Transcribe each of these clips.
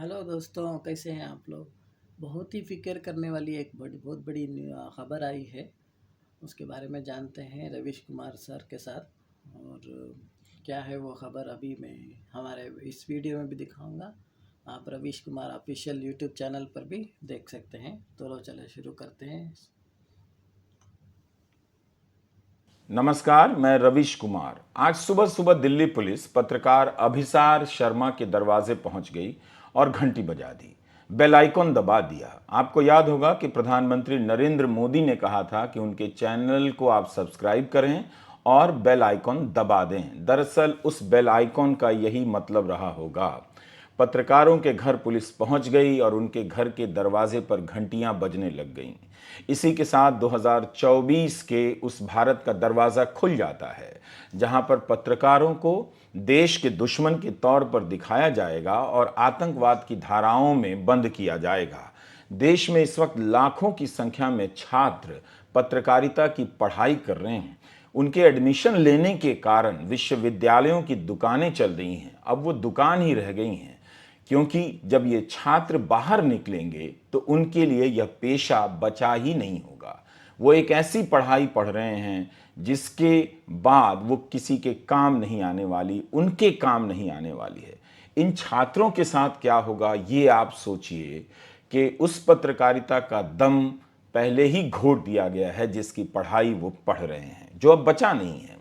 Hello दोस्तों, कैसे हैं आप लोग। बहुत ही फ़िक्र करने वाली एक बहुत बड़ी खबर आई है। उसके बारे में जानते हैं रवीश कुमार सर के साथ। और क्या है वो खबर, अभी मैं हमारे इस वीडियो में भी दिखाऊंगा। आप Ravish Kumar official YouTube channel पर भी देख सकते हैं। तो लो चले शुरू करते हैं। नमस्कार, मैं रवीश कुमार। आज सुबह सुबह दिल्ली पुलिस पत्रकार अभिसार शर्मा के दरवाजे पहुंच गई और घंटी बजा दी, बेल आइकॉन दबा दिया। आपको याद होगा कि प्रधानमंत्री नरेंद्र मोदी ने कहा था कि उनके चैनल को आप सब्सक्राइब करें और बेल आइकॉन दबा दें। दरअसल उस बेल आइकॉन का यही मतलब रहा होगा। पत्रकारों के घर पुलिस पहुंच गई और उनके घर के दरवाजे पर घंटियां बजने लग गईं। इसी के साथ 2024 के उस भारत का दरवाज़ा खुल जाता है जहां पर पत्रकारों को देश के दुश्मन के तौर पर दिखाया जाएगा और आतंकवाद की धाराओं में बंद किया जाएगा। देश में इस वक्त लाखों की संख्या में छात्र पत्रकारिता की पढ़ाई कर रहे हैं। उनके एडमिशन लेने के कारण विश्वविद्यालयों की दुकानें चल रही हैं, अब वो दुकान ही रह गई हैं, क्योंकि जब ये छात्र बाहर निकलेंगे तो उनके लिए यह पेशा बचा ही नहीं होगा। वो एक ऐसी पढ़ाई पढ़ रहे हैं जिसके बाद वो किसी के काम नहीं आने वाली, उनके काम नहीं आने वाली है। इन छात्रों के साथ क्या होगा ये आप सोचिए कि उस पत्रकारिता का दम पहले ही घोट दिया गया है जिसकी पढ़ाई वो पढ़ रहे हैं, जो अब बचा नहीं है।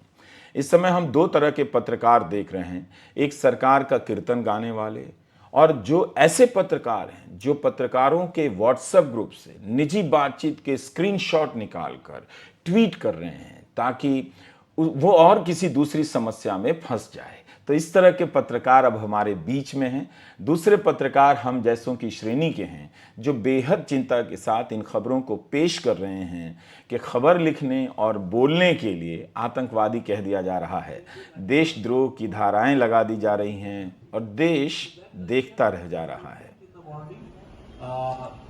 इस समय हम दो तरह के पत्रकार देख रहे हैं, एक सरकार का कीर्तन गाने वाले और जो ऐसे पत्रकार हैं जो पत्रकारों के व्हाट्सएप ग्रुप से निजी बातचीत के स्क्रीनशॉट निकालकर ट्वीट कर रहे हैं ताकि वो और किसी दूसरी समस्या में फंस जाए। तो इस तरह के पत्रकार अब हमारे बीच में हैं। दूसरे पत्रकार हम जैसों की श्रेणी के हैं जो बेहद चिंता के साथ इन खबरों को पेश कर रहे हैं कि खबर लिखने और बोलने के लिए आतंकवादी कह दिया जा रहा है, देशद्रोह की धाराएं लगा दी जा रही हैं और देश देखता रह जा रहा है।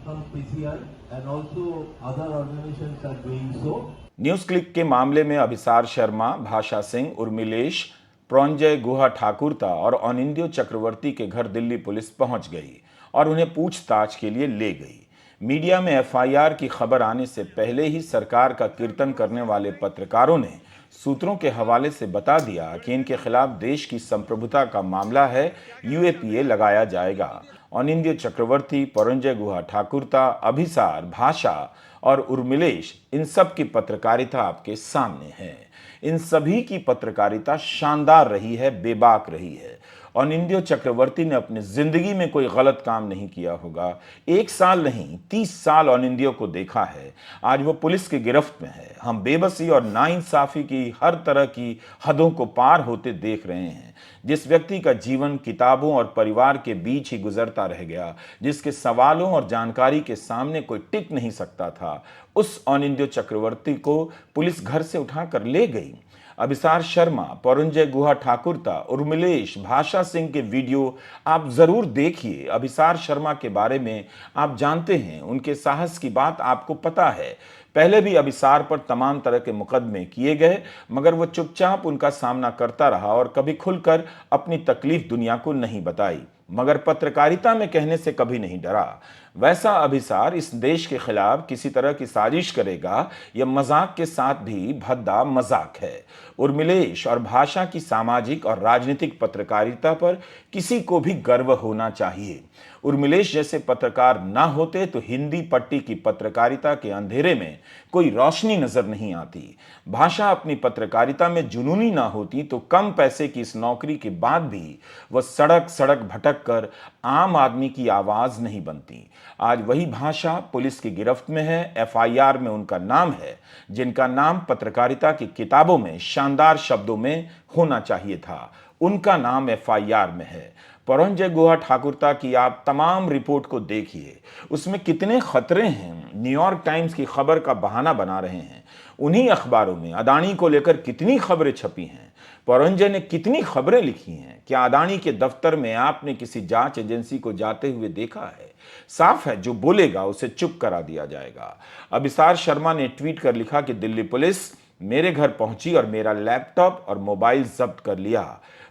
From PCR and also other organizations are doing so. News click के मामले में अभिसार शर्मा, भाषा सिंह, उर्मिलेश, प्रॉन्जय गुहा ठाकुरता और अनिंद्यो चक्रवर्ती के घर दिल्ली पुलिस पहुंच गई और उन्हें पूछताछ के लिए ले गई। मीडिया में एफआईआर की खबर आने से पहले ही सरकार का कीर्तन करने वाले पत्रकारों ने सूत्रों के हवाले से बता दिया कि इनके खिलाफ देश की संप्रभुता का मामला है, यूएपीए लगाया जाएगा। अनिंद्यो चक्रवर्ती, परंजय गुहा ठाकुरता, अभिसार, भाषा और उर्मिलेश, इन सब की पत्रकारिता आपके सामने है। इन सभी की पत्रकारिता शानदार रही है, बेबाक रही है। अनिंद्यो चक्रवर्ती ने अपनी जिंदगी में कोई गलत काम नहीं किया होगा। 1 साल नहीं 30 साल अनिंद्यो को देखा है। आज वो पुलिस की गिरफ्त में है। हम बेबसी और नाइंसाफी की हर तरह की हदों को पार होते देख रहे हैं। जिस व्यक्ति का जीवन किताबों और परिवार के बीच ही गुजरता रह गया, जिसके सवालों और जानकारी के सामने कोई टिक नहीं सकता था, उस अनिंद्यो चक्रवर्ती को पुलिस घर से उठाकर ले गई। अभिसार शर्मा, परंजय गुहा ठाकुरता, उर्मिलेश, भाषा सिंह के वीडियो आप जरूर देखिए। अभिसार शर्मा के बारे में आप जानते हैं, उनके साहस की बात आपको पता है। पहले भी अभिसार पर तमाम तरह के मुकदमे किए गए, मगर वो चुपचाप उनका सामना करता रहा और कभी खुलकर अपनी तकलीफ दुनिया को नहीं बताई, मगर पत्रकारिता में कहने से कभी नहीं डरा। वैसा अभिसार इस देश के खिलाफ किसी तरह की साजिश करेगा, यह मजाक के साथ भी भद्दा मजाक है। उर्मिलेश और भाषा की सामाजिक और राजनीतिक पत्रकारिता पर किसी को भी गर्व होना चाहिए। उर्मिलेश जैसे पत्रकार ना होते तो हिंदी पट्टी की पत्रकारिता के अंधेरे में कोई रोशनी नजर नहीं आती। भाषा अपनी पत्रकारिता में जुनूनी ना होती तो कम पैसे की इस नौकरी के बाद भी वह सड़क सड़क भटक कर आम आदमी की आवाज नहीं बनती। आज वही भाषा पुलिस की गिरफ्त में है। एफआईआर में उनका नाम है, जिनका नाम पत्रकारिता की किताबों में शानदार शब्दों में होना चाहिए था, उनका नाम एफआईआर में है। परंजय गुहा ठाकुरता की आप तमाम रिपोर्ट को देखिए, उसमें कितने खतरे हैं। न्यूयॉर्क टाइम्स की खबर का बहाना बना रहे हैं। उन्हीं अखबारों में अदानी को लेकर कितनी खबरें छपी हैं। परंजय ने कितनी खबरें लिखी हैं। क्या अदानी के दफ्तर में आपने किसी जांच एजेंसी को जाते हुए देखा है? साफ है, जो बोलेगा उसे चुप करा दिया जाएगा। अभिसार शर्मा ने ट्वीट कर लिखा कि दिल्ली पुलिस मेरे घर पहुंची और मेरा लैपटॉप और मोबाइल जब्त कर लिया।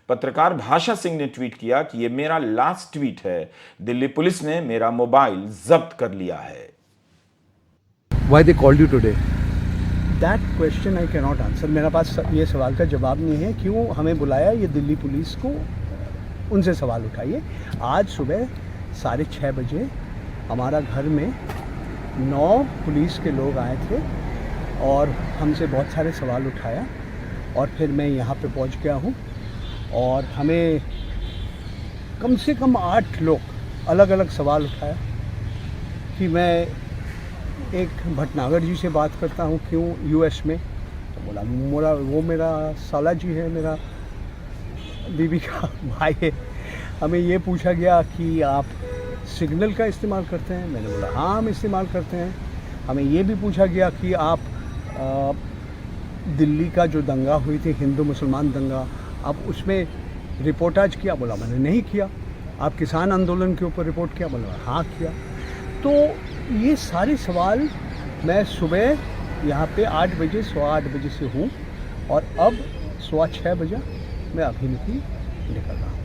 पत्रकार भाषा सिंह ने ट्वीट किया कि यह मेरा लास्ट ट्वीट है, दिल्ली पुलिस ने मेरा मोबाइल जब्त कर लिया है। Why they called you today? That question I cannot answer. मेरे पास ये सवाल का जवाब नहीं है। क्यों हमें बुलाया, ये दिल्ली पुलिस को उनसे सवाल उठाइए। आज सुबह 6:30 बजे हमारा घर में 9 पुलिस के लोग आए थे और हमसे बहुत सारे सवाल उठाया और फिर मैं यहाँ पे पहुँच गया हूँ और हमें कम से कम 8 लोग अलग अलग सवाल उठाया कि मैं एक भटनागर जी से बात करता हूँ क्यों यूएस में, तो बोला वो मेरा साला जी है, मेरा बीबी का भाई है। हमें ये पूछा गया कि आप सिग्नल का इस्तेमाल करते हैं, मैंने बोला हाँ हम इस्तेमाल करते हैं। हमें ये भी पूछा गया कि आप दिल्ली का जो दंगा हुई थी, हिंदू मुसलमान दंगा, आप उसमें रिपोर्टाज किया, बोला मैंने नहीं किया। आप किसान आंदोलन के ऊपर रिपोर्ट किया, बोला हाँ किया। तो ये सारे सवाल मैं सुबह यहाँ पे 8 बजे 8:15 बजे से हूँ और अब 6:15 बजे मैं अभी निकल रहा हूँ।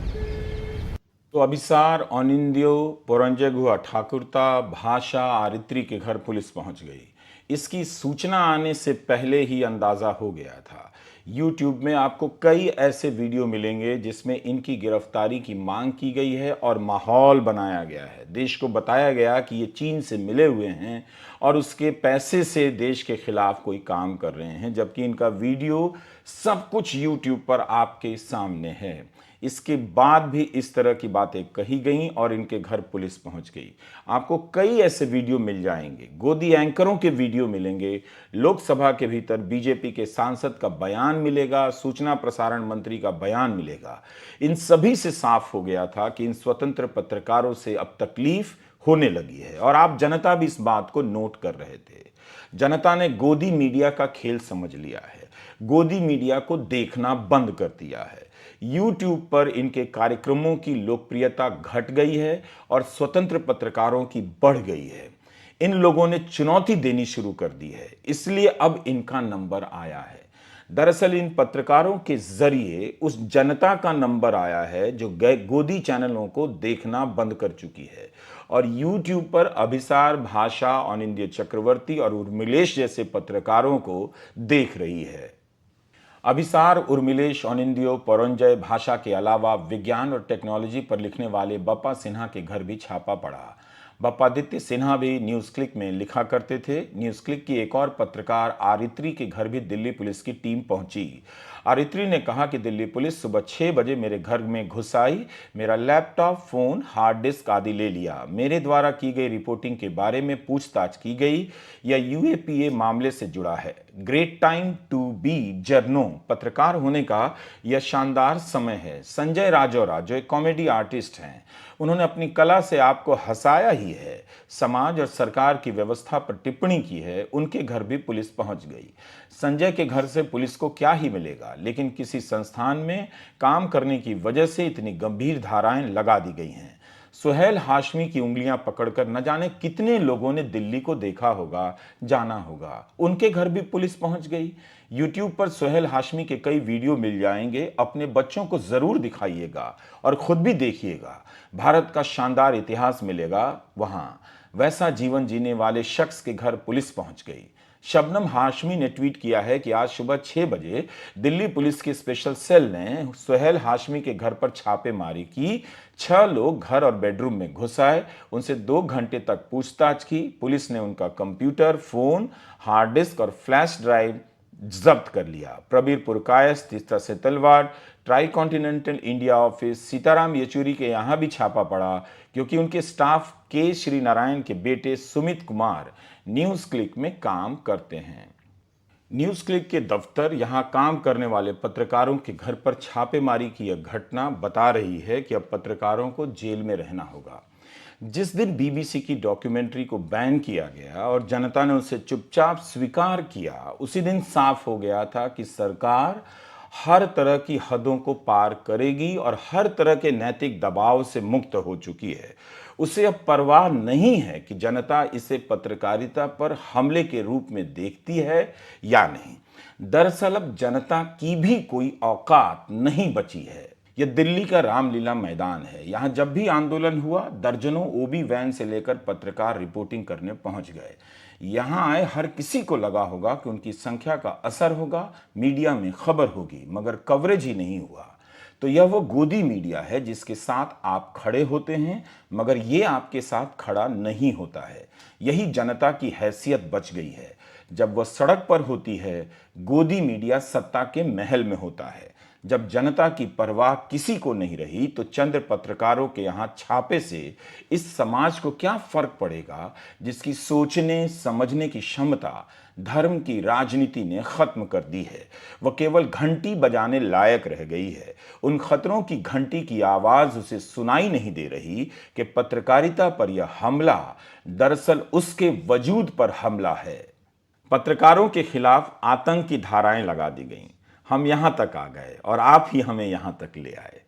तो अभिसार, अनिंद्यो, पोरंजे गुहा ठाकुरता, भाषा, आरित्री के घर पुलिस पहुंच गई। इसकी सूचना आने से पहले ही अंदाजा हो गया था। YouTube में आपको कई ऐसे वीडियो मिलेंगे जिसमें इनकी गिरफ्तारी की मांग की गई है और माहौल बनाया गया है। देश को बताया गया कि ये चीन से मिले हुए हैं और उसके पैसे से देश के खिलाफ कोई काम कर रहे हैं, जबकि इनका वीडियो सब कुछ YouTube पर आपके सामने है। इसके बाद भी इस तरह की बातें कही गईं और इनके घर पुलिस पहुंच गई। आपको कई ऐसे वीडियो मिल जाएंगे, गोदी एंकरों के वीडियो मिलेंगे, लोकसभा के भीतर बीजेपी के सांसद का बयान मिलेगा, सूचना प्रसारण मंत्री का बयान मिलेगा। इन सभी से साफ हो गया था कि इन स्वतंत्र पत्रकारों से अब तकलीफ होने लगी है और आप जनता भी इस बात को नोट कर रहे थे। जनता ने गोदी मीडिया का खेल समझ लिया है, गोदी मीडिया को देखना बंद कर दिया है। YouTube पर इनके कार्यक्रमों की लोकप्रियता घट गई है और स्वतंत्र पत्रकारों की बढ़ गई है। इन लोगों ने चुनौती देनी शुरू कर दी है, इसलिए अब इनका नंबर आया है। दरअसल इन पत्रकारों के जरिए उस जनता का नंबर आया है जो गोदी चैनलों को देखना बंद कर चुकी है और YouTube पर अभिसार, भाषा, अनिंद्य चक्रवर्ती और उर्मिलेश जैसे पत्रकारों को देख रही है। अभिसार, उर्मिलेश, अनिंद्यो, पोरंजय, भाषा के अलावा विज्ञान और टेक्नोलॉजी पर लिखने वाले बप्पा सिन्हा के घर भी छापा पड़ा। बप्पादित्य सिन्हा भी न्यूज़ क्लिक में लिखा करते थे। न्यूज़ क्लिक की एक और पत्रकार आरित्री के घर भी दिल्ली पुलिस की टीम पहुंची। आरित्री ने कहा कि दिल्ली पुलिस सुबह 6 बजे मेरे घर में घुस आई, मेरा लैपटॉप, फोन, हार्ड डिस्क आदि ले लिया। मेरे द्वारा की गई रिपोर्टिंग के बारे में पूछताछ की गई। यह यूएपीए मामले से जुड़ा है। Great time to be journo, पत्रकार होने का यह शानदार समय है। संजय राजौरा जो एक कॉमेडी आर्टिस्ट हैं, उन्होंने अपनी कला से आपको हंसाया ही है, समाज और सरकार की व्यवस्था पर टिप्पणी की है। उनके घर भी पुलिस पहुंच गई। संजय के घर से पुलिस को क्या ही मिलेगा, लेकिन किसी संस्थान में काम करने की वजह से इतनी गंभीर धाराएं लगा दी गई हैं। सुहेल हाशमी की उंगलियां पकड़कर न जाने कितने लोगों ने दिल्ली को देखा होगा, जाना होगा। उनके घर भी पुलिस पहुंच गई। YouTube पर सुहेल हाशमी के कई वीडियो मिल जाएंगे। अपने बच्चों को जरूर दिखाइएगा और खुद भी देखिएगा। भारत का शानदार इतिहास मिलेगा वहां। वैसा जीवन जीने वाले शख्स के घर पुलिस पहुंच गई। शबनम हाशमी ने ट्वीट किया है कि आज सुबह 6 बजे दिल्ली पुलिस की स्पेशल सेल ने सुहेल हाशमी के घर पर छापेमारी की। 6 लोग घर और बेडरूम में घुस आए, उनसे 2 घंटे तक पूछताछ की। पुलिस ने उनका कंप्यूटर, फोन, हार्ड डिस्क और फ्लैश ड्राइव जब्त कर लिया। Prabir Purkayastha, Teesta Setalvad, tri continental India office, Sitaram Yechury के यहाँ भी छापा पड़ा, क्योंकि उनके स्टाफ के श्री नारायण के बेटे सुमित कुमार न्यूज़ क्लिक में काम करते हैं। न्यूज़ क्लिक के दफ्तर, यहाँ काम करने वाले पत्रकारों के घर पर छापेमारी की यह घटना बता रही है कि अब पत्रकारों को जेल में रहना होगा। जिस दिन बीबीसी की डॉक्यूमेंट्री को बैन किया गया और जनता ने उसे चुपचाप स्वीकार किया, उसी दिन साफ हो गया था कि सरकार हर तरह की हदों को पार करेगी और हर तरह के नैतिक दबाव से मुक्त हो चुकी है। उसे अब परवाह नहीं है कि जनता इसे पत्रकारिता पर हमले के रूप में देखती है या नहीं। दरअसल अब जनता की भी कोई औकात नहीं बची है। यह दिल्ली का रामलीला मैदान है। यहाँ जब भी आंदोलन हुआ, दर्जनों ओबी वैन से लेकर पत्रकार रिपोर्टिंग करने पहुंच गए। यहाँ आए हर किसी को लगा होगा कि उनकी संख्या का असर होगा, मीडिया में खबर होगी, मगर कवरेज ही नहीं हुआ। तो यह वो गोदी मीडिया है जिसके साथ आप खड़े होते हैं, मगर ये आपके साथ खड़ा नहीं होता है। यही जनता की हैसियत बच गई है। जब वह सड़क पर होती है, गोदी मीडिया सत्ता के महल में होता है। जब जनता की परवाह किसी को नहीं रही, तो चंद पत्रकारों के यहाँ छापे से इस समाज को क्या फर्क पड़ेगा जिसकी सोचने समझने की क्षमता धर्म की राजनीति ने खत्म कर दी है। वह केवल घंटी बजाने लायक रह गई है। उन खतरों की घंटी की आवाज उसे सुनाई नहीं दे रही कि पत्रकारिता पर यह हमला दरअसल उसके वजूद पर हमला है। पत्रकारों के खिलाफ आतंक की धाराएं लगा दी गईं। हम यहां तक आ गए और आप ही हमें यहां तक ले आए।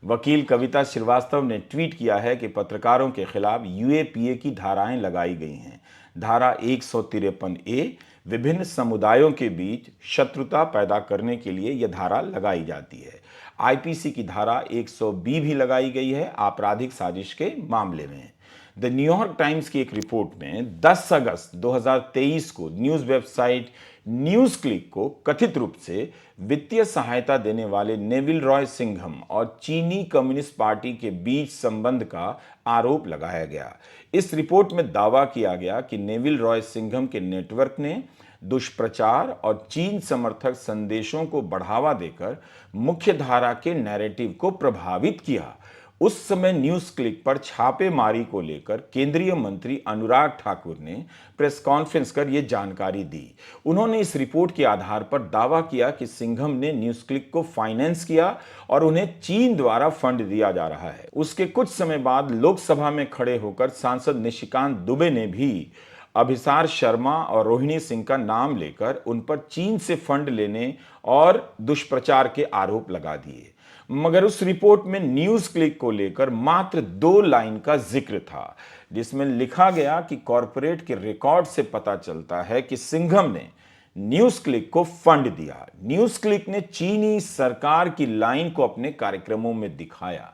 वकील कविता श्रीवास्तव ने ट्वीट किया है कि पत्रकारों के खिलाफ यूएपीए की धाराएं लगाई गई हैं। धारा 153A विभिन्न समुदायों के बीच शत्रुता पैदा करने के लिए यह धारा लगाई जाती है। आईपीसी की धारा 100B भी लगाई गई है आपराधिक साजिश के मामले में। द न्यूयॉर्क टाइम्स की एक रिपोर्ट में 10 अगस्त 2023 को न्यूज़ वेबसाइट न्यूज़ क्लिक को कथित रूप से वित्तीय सहायता देने वाले नेविल रॉय सिंघम और चीनी कम्युनिस्ट पार्टी के बीच संबंध का आरोप लगाया गया। इस रिपोर्ट में दावा किया गया कि नेविल रॉय सिंघम के नेटवर्क ने दुष्प्रचार और चीन समर्थक संदेशों को बढ़ावा देकर मुख्य धारा के नैरेटिव को प्रभावित किया। उस समय न्यूज़ क्लिक पर छापेमारी को लेकर केंद्रीय मंत्री अनुराग ठाकुर ने प्रेस कॉन्फ्रेंस कर यह जानकारी दी। उन्होंने इस रिपोर्ट के आधार पर दावा किया कि सिंघम ने न्यूज़ क्लिक को फाइनेंस किया और उन्हें चीन द्वारा फंड दिया जा रहा है। उसके कुछ समय बाद लोकसभा में खड़े होकर सांसद निशिकांत दुबे ने भी अभिसार शर्मा और रोहिणी सिंह का नाम लेकर उन पर चीन से फंड लेने और दुष्प्रचार के आरोप लगा दिए। मगर उस रिपोर्ट में न्यूज़ क्लिक को लेकर मात्र 2 लाइन का जिक्र था, जिसमें लिखा गया कि कॉरपोरेट के रिकॉर्ड से पता चलता है कि सिंघम ने न्यूज़ क्लिक को फंड दिया। न्यूज़ क्लिक ने चीनी सरकार की लाइन को अपने कार्यक्रमों में दिखाया।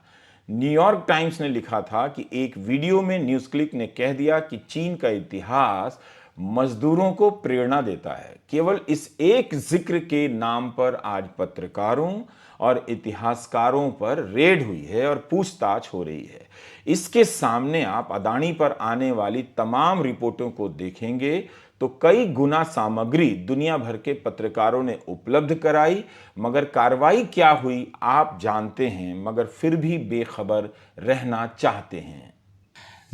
न्यूयॉर्क टाइम्स ने लिखा था कि एक वीडियो में न्यूज़ क्लिक ने कह दिया कि चीन का इतिहास मजदूरों को प्रेरणा देता है। केवल इस एक जिक्र के नाम पर आज पत्रकारों और इतिहासकारों पर रेड हुई है और पूछताछ हो रही है। इसके सामने आप अदानी पर आने वाली तमाम रिपोर्टों को देखेंगे तो कई गुना सामग्री दुनिया भर के पत्रकारों ने उपलब्ध कराई, मगर कार्रवाई क्या हुई आप जानते हैं, मगर फिर भी बेखबर रहना चाहते हैं।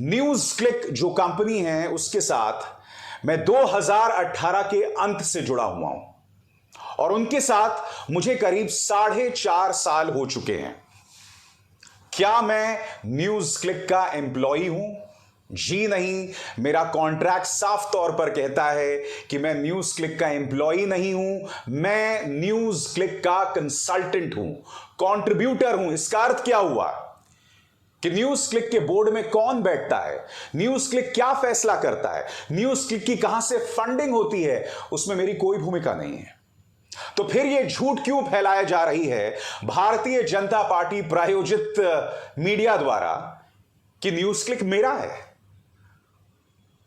न्यूज़ क्लिक जो कंपनी है उसके साथ मैं 2018 के अंत से जुड़ा हुआ हूं और उनके साथ मुझे करीब 4.5 साल हो चुके हैं। क्या मैं न्यूज़ क्लिक का एम्प्लॉई हूं? जी नहीं। मेरा कॉन्ट्रैक्ट साफ तौर पर कहता है कि मैं न्यूज़ क्लिक का एम्प्लॉई नहीं हूं, मैं न्यूज़ क्लिक का कंसल्टेंट हूं, कंट्रीब्यूटर हूं। इसका अर्थ क्या हुआ कि न्यूज़ क्लिक के बोर्ड में कौन बैठता है, न्यूज़ क्लिक क्या फैसला करता है, न्यूज़ क्लिक की कहां से फंडिंग होती है, उसमें मेरी कोई भूमिका नहीं है। तो फिर यह झूठ क्यों फैलाया जा रही है भारतीय जनता पार्टी प्रायोजित मीडिया द्वारा कि न्यूज़ क्लिक मेरा है?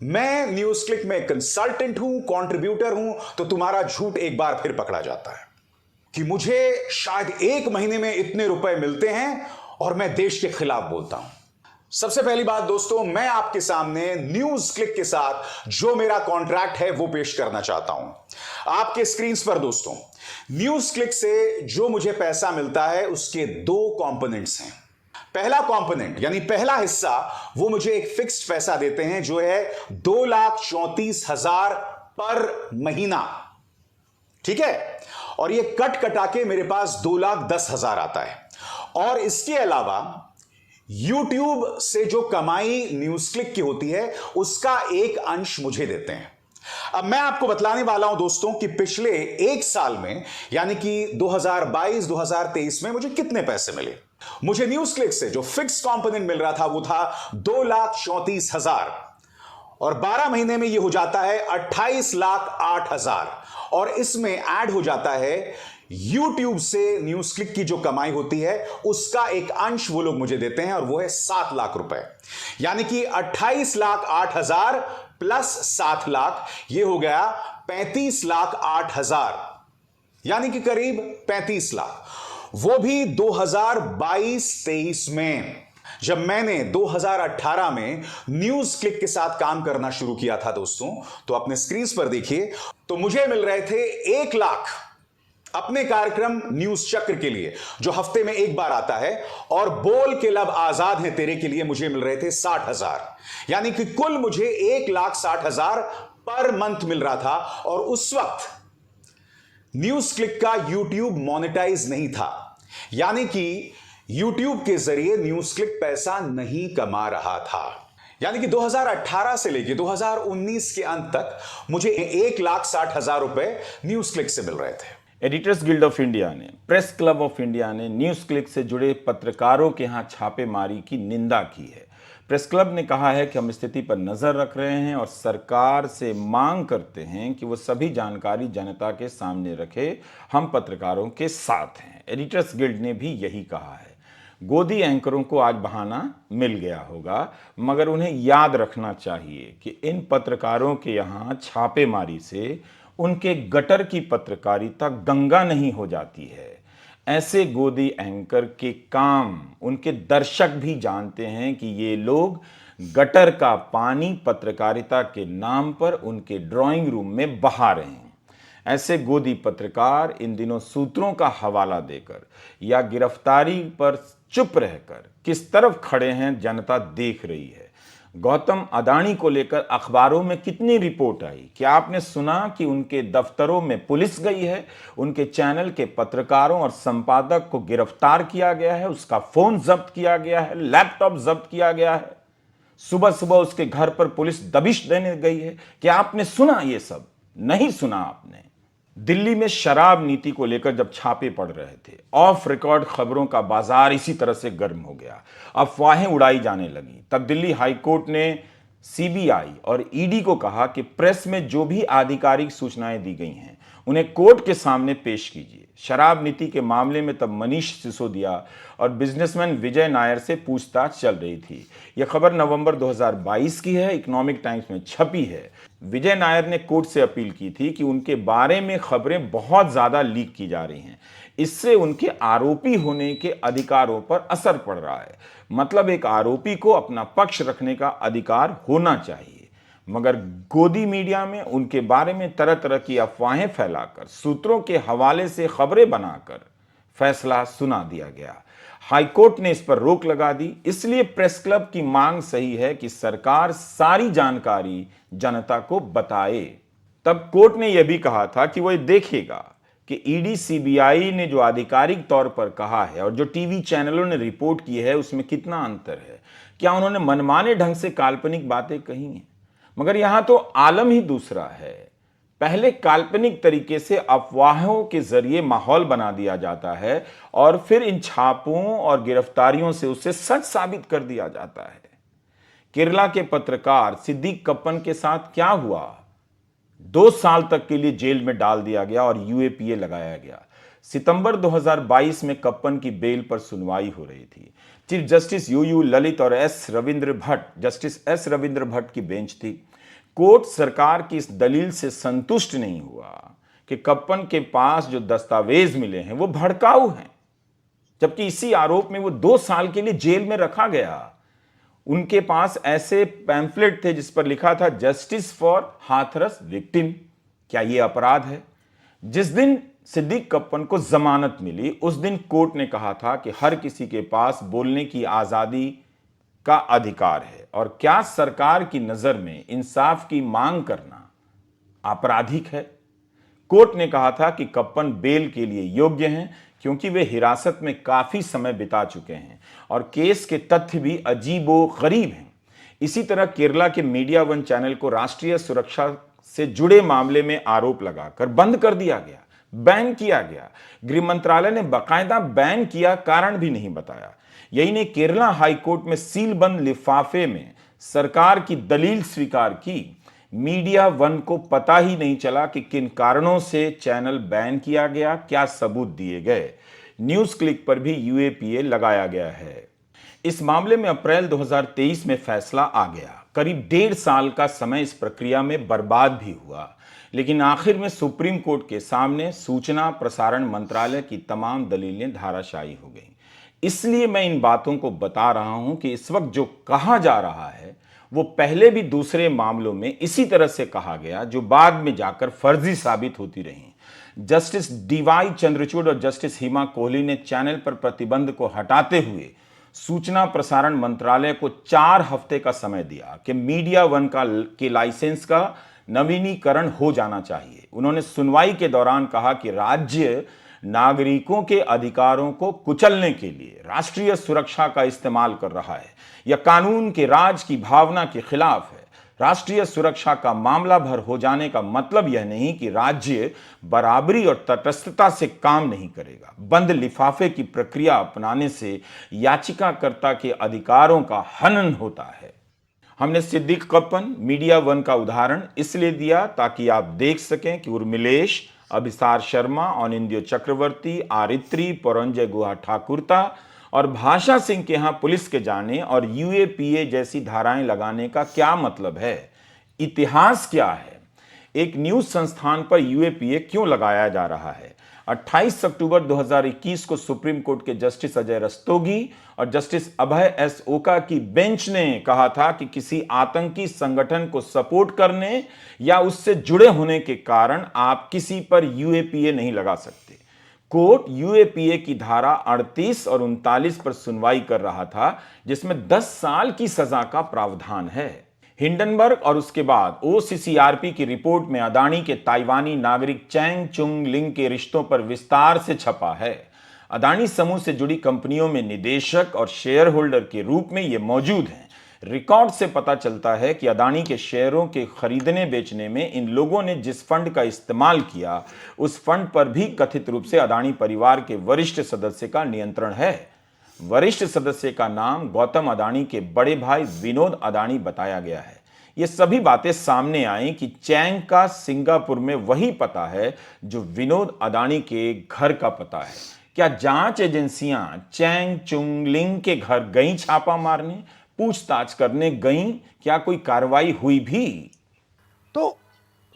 मैं न्यूज़ क्लिक में कंसल्टेंट हूं, कंट्रीब्यूटर हूं। तो तुम्हारा झूठ एक बार फिर पकड़ा जाता है कि मुझे शायद 1 महीने में इतने रुपए मिलते हैं और मैं देश के खिलाफ बोलता हूं। सबसे पहली बात दोस्तों, मैं आपके सामने न्यूज़ क्लिक के साथ जो मेरा कॉन्ट्रैक्ट है वो पेश करना चाहता हूं आपके स्क्रीन पर। दोस्तों, न्यूज़ क्लिक से जो मुझे पैसा मिलता है उसके 2 कंपोनेंट्स हैं। पहला कंपोनेंट यानी पहला हिस्सा वो मुझे एक फिक्स्ड पैसा देते हैं जो है 2,34,000 पर महीना, ठीक है। और ये कट कटा के मेरे पास 2,10,000 आता है। और इसके अलावा YouTube से जो कमाई न्यूज़ क्लिक की होती है उसका एक अंश मुझे देते हैं। अब मैं आपको बतलाने वाला हूं दोस्तों कि पिछले एक साल में यानी कि 2022-2023 में मुझे कितने पैसे मिले। मुझे न्यूज क्लिक से जो फिक्स कंपोनेंट मिल रहा था वो था 2,34,000 और 12 महीने में ये हो जाता है 28,08,000 और इसमें ऐड हो जाता है YouTube से न्यूज क्लिक की जो कमाई होती है उसका एक अंश वो लोग मुझे देते हैं और वो है 7 लाख रुपए। यानी कि 28,08,000 प्लस 7 लाख ये हो गया 35,08,000 यानी कि करीब 35 लाख, वो भी 2022-23 में। जब मैंने 2018 में न्यूज क्लिक के साथ काम करना शुरू किया था दोस्तों, तो अपने स्क्रीन पर देखिए तो मुझे मिल रहे थे 1 लाख अपने कार्यक्रम न्यूज चक्र के लिए जो हफ्ते में एक बार आता है, और बोल के लब आजाद हैं तेरे के लिए मुझे मिल रहे थे 60,000। यानी कि कुल मुझे 1,60,000 पर मंथ मिल रहा था। और उस वक्त न्यूज क्लिक का यूट्यूब मोनेटाइज नहीं था, यानी कि यूट्यूब के जरिए न्यूज क्लिक पैसा नहीं कमा रहा था। यानी कि 2018 से लेकर 2019 के अंत तक मुझे 1,60,000 रुपए न्यूज क्लिक से मिल रहे थे। एडिटर्स गिल्ड ऑफ इंडिया ने, प्रेस क्लब ऑफ इंडिया ने न्यूज क्लिक से जुड़े पत्रकारों के यहां छापेमारी की निंदा की है। प्रेस क्लब ने कहा है कि हम स्थिति पर नजर रख रहे हैं और सरकार से मांग करते हैं कि वो सभी जानकारी जनता के सामने रखे। हम पत्रकारों के साथ हैं। एडिटर्स गिल्ड ने भी यही कहा है। गोदी एंकरों को आज बहाना मिल गया होगा, मगर उन्हें याद रखना चाहिए कि इन पत्रकारों के यहां छापेमारी से उनके गटर की पत्रकारिता गंगा नहीं हो जाती है। ऐसे गोदी एंकर के काम उनके दर्शक भी जानते हैं कि ये लोग गटर का पानी पत्रकारिता के नाम पर उनके ड्राइंग रूम में बहा रहे हैं। ऐसे गोदी पत्रकार इन दिनों सूत्रों का हवाला देकर या गिरफ्तारी पर चुप रहकर किस तरफ खड़े हैं जनता देख रही है। गौतम अडानी को लेकर अखबारों में कितनी रिपोर्ट आई? क्या आपने सुना कि उनके दफ्तरों में पुलिस गई है? उनके चैनल के पत्रकारों और संपादक को गिरफ्तार किया गया है, उसका फोन जब्त किया गया है, लैपटॉप जब्त किया गया है, सुबह सुबह उसके घर पर पुलिस दबिश देने गई है। क्या आपने सुना? ये सब नहीं सुना आपने। दिल्ली में शराब नीति को लेकर जब छापे पड़ रहे थे, ऑफ रिकॉर्ड खबरों का बाजार इसी तरह से गर्म हो गया, अफवाहें उड़ाई जाने लगी। तब दिल्ली हाई कोर्ट ने सीबीआई और ईडी को कहा कि प्रेस में जो भी आधिकारिक सूचनाएं दी गई हैं उन्हें कोर्ट के सामने पेश कीजिए। शराब नीति के मामले में तब मनीष सिसोदिया और बिजनेसमैन विजय नायर से पूछताछ चल रही थी। यह खबर नवंबर 2022 की है, इकोनॉमिक टाइम्स में छपी है। विजय नायर ने कोर्ट से अपील की थी कि उनके बारे में खबरें बहुत ज्यादा लीक की जा रही हैं, इससे उनके आरोपी होने के अधिकारों पर असर पड़ रहा है। मतलब एक आरोपी को अपना पक्ष रखने का अधिकार होना चाहिए, मगर गोदी मीडिया में उनके बारे में तरह तरह की अफवाहें फैलाकर, सूत्रों के हवाले से खबरें बनाकर फैसला सुना दिया गया। हाईकोर्ट ने इस पर रोक लगा दी। इसलिए प्रेस क्लब की मांग सही है कि सरकार सारी जानकारी जनता को बताए। तब कोर्ट ने यह भी कहा था कि वह देखेगा कि ईडी सीबीआई ने जो आधिकारिक तौर पर कहा है और जो टीवी चैनलों ने रिपोर्ट की है उसमें कितना अंतर है। क्या उन्होंने मनमाने ढंग से काल्पनिक बातें कही हैं? मगर यहां तो आलम ही दूसरा है। पहले काल्पनिक तरीके से अफवाहों के जरिए माहौल बना दिया जाता है और फिर इन छापों और गिरफ्तारियों से उसे सच साबित कर दिया जाता है। केरला के पत्रकार सिद्दीक कप्पन के साथ क्या हुआ? 2 साल तक के लिए जेल में डाल दिया गया और यूएपीए लगाया गया। सितंबर 2022 में कप्पन की बेल पर सुनवाई हो रही थी। चीफ जस्टिस यूयू ललित और जस्टिस एस रविंद्र भट्ट की बेंच थी। कोर्ट सरकार की इस दलील से संतुष्ट नहीं हुआ कि कप्पन के पास जो दस्तावेज मिले हैं वो भड़काऊ हैं, जबकि इसी आरोप में वो 2 साल के लिए जेल में रखा गया। उनके पास ऐसे पैम्फलेट थे जिस पर लिखा था जस्टिस फॉर हाथरस विक्टिम। क्या ये अपराध है? जिस दिन सिद्दीक कप्पन को जमानत मिली उस दिन कोर्ट ने कहा था कि हर किसी के पास बोलने की आजादी का अधिकार है और क्या सरकार की नजर में इंसाफ की मांग करना आपराधिक है? कोर्ट ने कहा था कि कप्पन बेल के लिए योग्य हैं क्योंकि वे हिरासत में काफी समय बिता चुके हैं और केस के तथ्य भी अजीबो गरीब हैं। इसी तरह केरला के मीडिया वन चैनल को राष्ट्रीय सुरक्षा से जुड़े मामले में आरोप लगाकर बंद कर दिया गया, बैन किया गया। गृह मंत्रालय ने बाकायदा बैन किया, कारण भी नहीं बताया। यही ने केरला हाईकोर्ट में सीलबंद लिफाफे में सरकार की दलील स्वीकार की। मीडिया वन को पता ही नहीं चला कि किन कारणों से चैनल बैन किया गया, क्या सबूत दिए गए। न्यूज क्लिक पर भी यूएपीए लगाया गया है। इस मामले में अप्रैल 2023 में फैसला आ गया। करीब 1.5 साल का समय इस प्रक्रिया में बर्बाद भी हुआ, लेकिन आखिर में सुप्रीम कोर्ट के सामने सूचना प्रसारण मंत्रालय की तमाम दलीलें धाराशायी हो गईं। इसलिए मैं इन बातों को बता रहा हूं कि इस वक्त जो कहा जा रहा है वो पहले भी दूसरे मामलों में इसी तरह से कहा गया, जो बाद में जाकर फर्जी साबित होती रही। जस्टिस डीवाई चंद्रचूड़ और जस्टिस हिमा कोहली ने चैनल पर प्रतिबंध को हटाते हुए सूचना प्रसारण मंत्रालय को 4 हफ्ते का समय दिया कि मीडिया वन के लाइसेंस का नवीनीकरण हो जाना चाहिए। उन्होंने सुनवाई के दौरान कहा कि राज्य नागरिकों के अधिकारों को कुचलने के लिए राष्ट्रीय सुरक्षा का इस्तेमाल कर रहा है। यह कानून के राज की भावना के खिलाफ है। राष्ट्रीय सुरक्षा का मामला भर हो जाने का मतलब यह नहीं कि राज्य बराबरी और तटस्थता से काम नहीं करेगा। बंद लिफाफे की प्रक्रिया अपनाने से याचिकाकर्ता के अधिकारों का हनन होता है। हमने सिद्दीक कप्पन, मीडिया वन का उदाहरण इसलिए दिया ताकि आप देख सकें कि उर्मिलेश, अभिसार शर्मा, अनिंद्यो चक्रवर्ती, आरित्री, परंजय गुहा ठाकुरता और भाषा सिंह के यहां पुलिस के जाने और यूएपीए जैसी धाराएं लगाने का क्या मतलब है, इतिहास क्या है, एक न्यूज संस्थान पर यूएपीए क्यों लगाया जा रहा है। 28 अक्टूबर 2021 को सुप्रीम कोर्ट के जस्टिस अजय रस्तोगी और जस्टिस अभय एस ओका की बेंच ने कहा था कि किसी आतंकी संगठन को सपोर्ट करने या उससे जुड़े होने के कारण आप किसी पर यूएपीए नहीं लगा सकते। कोर्ट यूएपीए की धारा 38 और 39 पर सुनवाई कर रहा था, जिसमें 10 साल की सजा का प्रावधान है। हिंडनबर्ग और उसके बाद ओसीसीआरपी की रिपोर्ट में अदानी के ताइवानी नागरिक चैंग चुंग लिंग के रिश्तों पर विस्तार से छपा है। अदानी समूह से जुड़ी कंपनियों में निदेशक और शेयर होल्डर के रूप में ये मौजूद हैं। रिकॉर्ड से पता चलता है कि अदानी के शेयरों के खरीदने बेचने में इन लोगों ने जिस फंड का इस्तेमाल किया, उस फंड पर भी कथित रूप से अदानी परिवार के वरिष्ठ सदस्य का नियंत्रण है। वरिष्ठ सदस्य का नाम गौतम अदानी के बड़े भाई विनोद अदानी बताया गया है। ये सभी बातें सामने आई कि चैंग का सिंगापुर में वही पता है जो विनोद अदानी के घर का पता है। क्या जांच एजेंसियां चैंग चुंग लिंग के घर गई छापा मारने, पूछताछ करने गई? क्या कोई कार्रवाई हुई भी? तो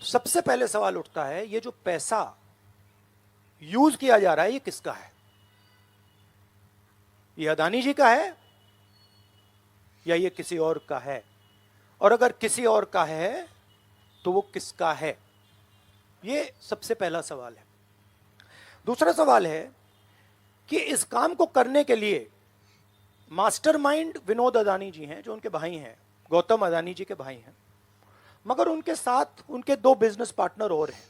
सबसे पहले सवाल उठता है, ये जो पैसा यूज किया जा रहा है ये किसका है? ये अदानी जी का है या ये किसी और का है? और अगर किसी और का है तो वो किसका है? ये सबसे पहला सवाल है। दूसरा सवाल है कि इस काम को करने के लिए मास्टरमाइंड विनोद अदानी जी हैं, जो उनके भाई हैं, गौतम अदानी जी के भाई हैं, मगर उनके साथ उनके 2 बिजनेस पार्टनर और हैं।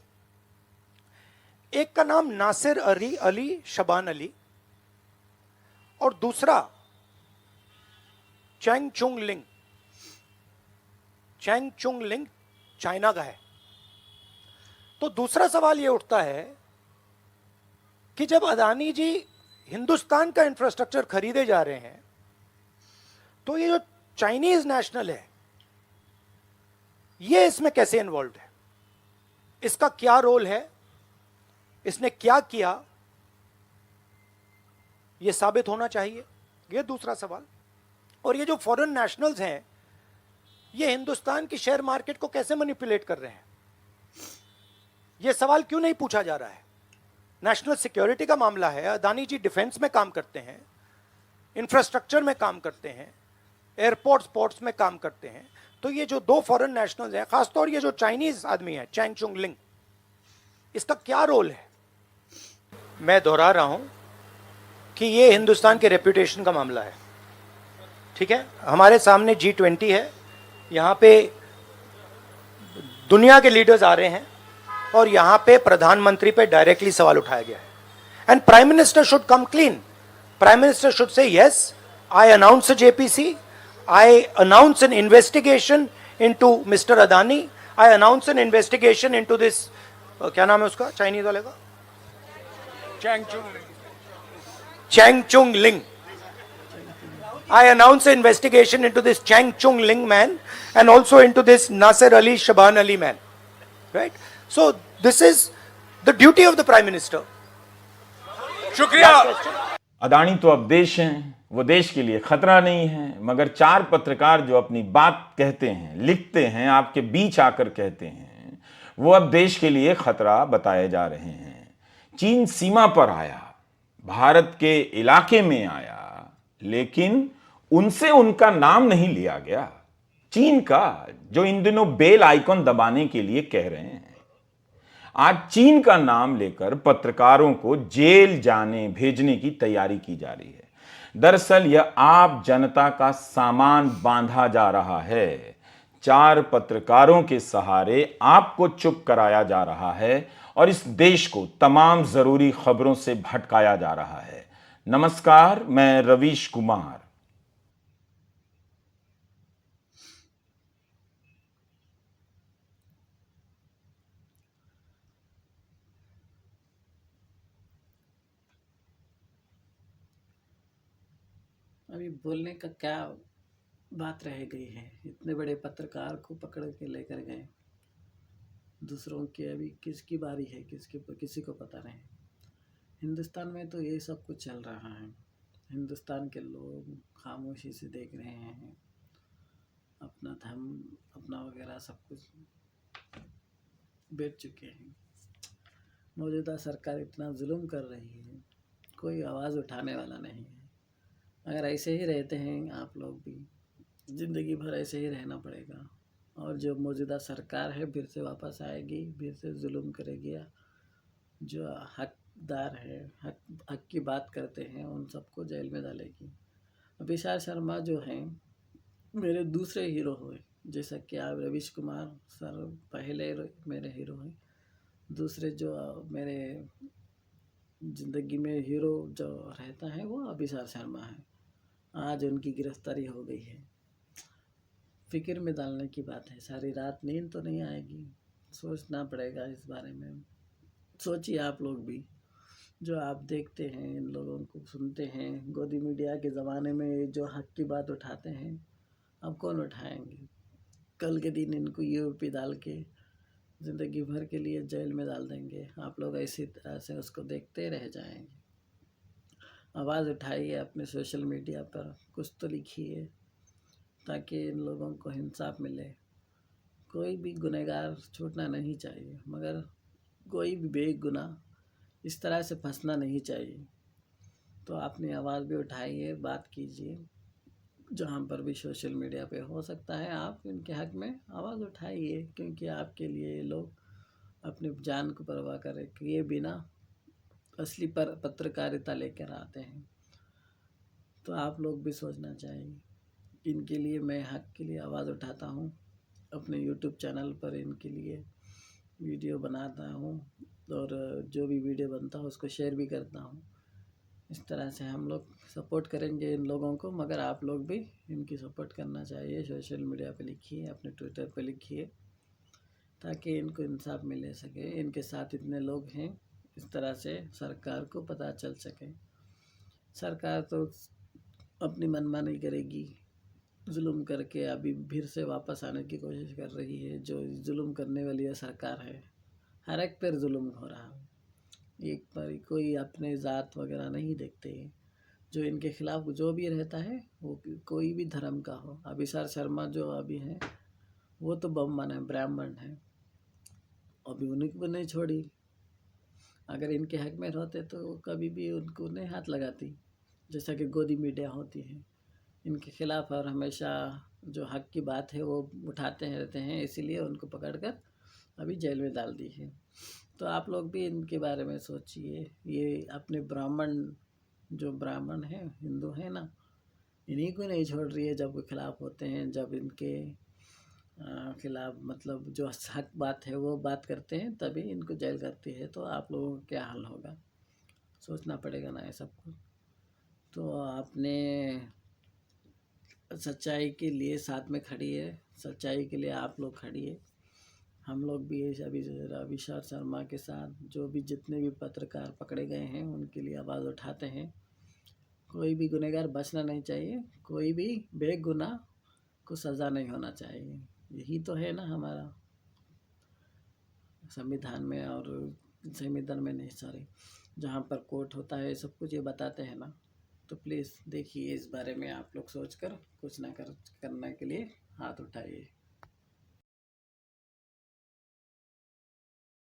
एक का नाम नासिर अली शबान अली और दूसरा चैंग चुंग लिंग। चैंग चुंग लिंग चाइना का है। तो दूसरा सवाल यह उठता है कि जब अदानी जी हिंदुस्तान का इंफ्रास्ट्रक्चर खरीदे जा रहे हैं तो ये जो चाइनीज नेशनल है ये इसमें कैसे इन्वॉल्व है? इसका क्या रोल है? इसने क्या किया? ये साबित होना चाहिए। ये दूसरा सवाल। और ये जो फॉरेन नेशनल्स हैं ये हिंदुस्तान की शेयर मार्केट को कैसे मैनिपुलेट कर रहे हैं? ये सवाल क्यों नहीं पूछा जा रहा है? नेशनल सिक्योरिटी का मामला है। अदानी जी डिफेंस में काम करते हैं, इंफ्रास्ट्रक्चर में काम करते हैं, एयरपोर्ट स्पोर्ट्स में काम करते हैं। तो ये जो 2 फॉरेन नेशनल्स हैं, खासतौर ये जो चाइनीज आदमी है चैंग चुंग लिंग, इसका क्या रोल है? मैं दोहरा रहा हूं कि ये हिंदुस्तान के रेपुटेशन का मामला है। ठीक है, हमारे सामने G20 है, यहां पे दुनिया के लीडर्स आ रहे हैं और यहां पे प्रधानमंत्री पे डायरेक्टली सवाल उठाया गया है। And prime minister should come clean. Prime minister should say yes, I announce a JPC, I announce an investigation into Mr. Adani. I announce N investigation into this, क्या नाम है उसका चाइनीज वाले का, चैंग चुंग लिंग. I announce an investigation into this Chang Chung Ling man and also into this Nasser Ali Shaban Ali man. Right? So this is the duty of the Prime Minister. शुक्रिया. अदानी तो अब देश हैं, वो देश के लिए खतरा नहीं है, मगर 4 पत्रकार जो अपनी बात कहते हैं, लिखते हैं, आपके बीच आकर कहते हैं, वो अब देश के लिए खतरा बताए जा रहे हैं. चीन सीमा पर आया, भारत के इलाके में आया, लेकिन उनसे उनका नाम नहीं लिया गया. चीन का, जो इन दिनों बेल आइकॉन दबाने के लिए कह रहे हैं, आज चीन का नाम लेकर पत्रकारों को जेल जाने भेजने की तैयारी की जा रही है. दरअसल यह आप जनता का सामान बांधा जा रहा है. 4 पत्रकारों के सहारे आपको चुप कराया जा रहा है और इस देश को तमाम जरूरी खबरों से भटकाया जा रहा है. नमस्कार, मैं रवीश कुमार. अभी बोलने का क्या बात रह गई है. इतने बड़े पत्रकार को पकड़ के लेकर गए. दूसरों की अभी किसकी बारी है, किसी को पता नहीं. हिंदुस्तान में तो ये सब कुछ चल रहा है. हिंदुस्तान के लोग खामोशी से देख रहे हैं. अपना धर्म, अपना वगैरह सब कुछ बेच चुके हैं. मौजूदा सरकार इतना जुल्म कर रही है, कोई आवाज़ उठाने वाला नहीं है. अगर ऐसे ही रहते हैं आप लोग भी, ज़िंदगी भर ऐसे ही रहना पड़ेगा. और जो मौजूदा सरकार है फिर से वापस आएगी, फिर से जुल्म करेगी. जो हकदार है, हक की बात करते हैं, उन सबको जेल में डालेगी. अभिषेक शर्मा जो हैं मेरे दूसरे हीरो हुए. जैसा कि आप रवीश कुमार सर पहले मेरे हीरो हैं, दूसरे जो मेरे ज़िंदगी में हीरो जो रहता है वो अभिषेक शर्मा है. आज उनकी गिरफ्तारी हो गई है. फिक्र में डालने की बात है. सारी रात नींद तो नहीं आएगी. सोचना पड़ेगा इस बारे में. सोचिए आप लोग भी, जो आप देखते हैं, इन लोगों को सुनते हैं. गोदी मीडिया के ज़माने में जो हक की बात उठाते हैं, अब कौन उठाएंगे. कल के दिन इनको यूपी डाल के ज़िंदगी भर के लिए जेल में डाल देंगे. आप लोग ऐसी तरह से उसको देखते रह जाएंगे. आवाज़ उठाइए, अपने सोशल मीडिया पर कुछ तो लिखिए, ताकि इन लोगों को इंसाफ मिले. कोई भी गुनहगार छूटना नहीं चाहिए, मगर कोई भी बेगुनाह इस तरह से फंसना नहीं चाहिए. तो अपनी आवाज़ भी उठाइए, बात कीजिए. जहाँ पर भी सोशल मीडिया पे हो सकता है आप इनके हक में आवाज़ उठाइए, क्योंकि आपके लिए ये लोग अपनी जान को परवाह किए बिना असली पत्रकारिता लेकर आते हैं. तो आप लोग भी सोचना चाहिए. इनके लिए मैं हक के लिए आवाज़ उठाता हूँ. अपने यूट्यूब चैनल पर इनके लिए वीडियो बनाता हूँ, और जो भी वीडियो बनता है उसको शेयर भी करता हूँ. इस तरह से हम लोग सपोर्ट करेंगे इन लोगों को, मगर आप लोग भी इनकी सपोर्ट करना चाहिए. सोशल मीडिया पे लिखिए, अपने ट्विटर पे लिखिए, ताकि इनको इंसाफ मिल सके. इनके साथ इतने लोग हैं, इस तरह से सरकार को पता चल सके. सरकार तो अपनी मनमानी करेगी, जुल्म करके अभी फिर से वापस आने की कोशिश कर रही है. जो जुल्म करने वाली है सरकार है, हर एक पर जुल्म हो रहा है. एक पर कोई अपने ज़ात वगैरह नहीं देखते. जो इनके खिलाफ जो भी रहता है वो कोई भी धर्म का हो. अभिषेक शर्मा जो अभी हैं वो तो ब्राह्मण है, अभी उन्हीं को नहीं छोड़ी. अगर इनके हक में रहते तो कभी भी उनको नहीं हाथ लगाती. जैसा कि गोदी मीडिया होती है इनके खिलाफ, और हमेशा जो हक की बात है वो उठाते रहते हैं, इसीलिए उनको पकड़कर अभी जेल में डाल दी है. तो आप लोग भी इनके बारे में सोचिए. ये अपने जो ब्राह्मण हैं, हिंदू हैं ना, इन्हीं को नहीं छोड़ रही है. जब वो खिलाफ होते हैं, जब इनके खिलाफ मतलब जो हक बात है वो बात करते हैं, तभी इनको जेल करती है. तो आप लोगों का क्या हाल होगा, सोचना पड़ेगा ना ये सबको. तो आपने सच्चाई के लिए साथ में खड़ी है, सच्चाई के लिए आप लोग खड़िए. हम लोग भी ऐसे अभी रविशर शर्मा के साथ जो भी जितने भी पत्रकार पकड़े गए हैं उनके लिए आवाज़ उठाते हैं। कोई भी गुनहगार बचना नहीं चाहिए, कोई भी बेगुनाह को सज़ा नहीं होना चाहिए। यही तो है ना हमारा संविधान में, और संविधान में नहीं, सॉरी, जहाँ पर कोर्ट होता है सब कुछ ये बताते हैं ना। तो प्लीज़ देखिए, इस बारे में आप लोग सोचकर कुछ ना करने के लिए हाथ उठाइए।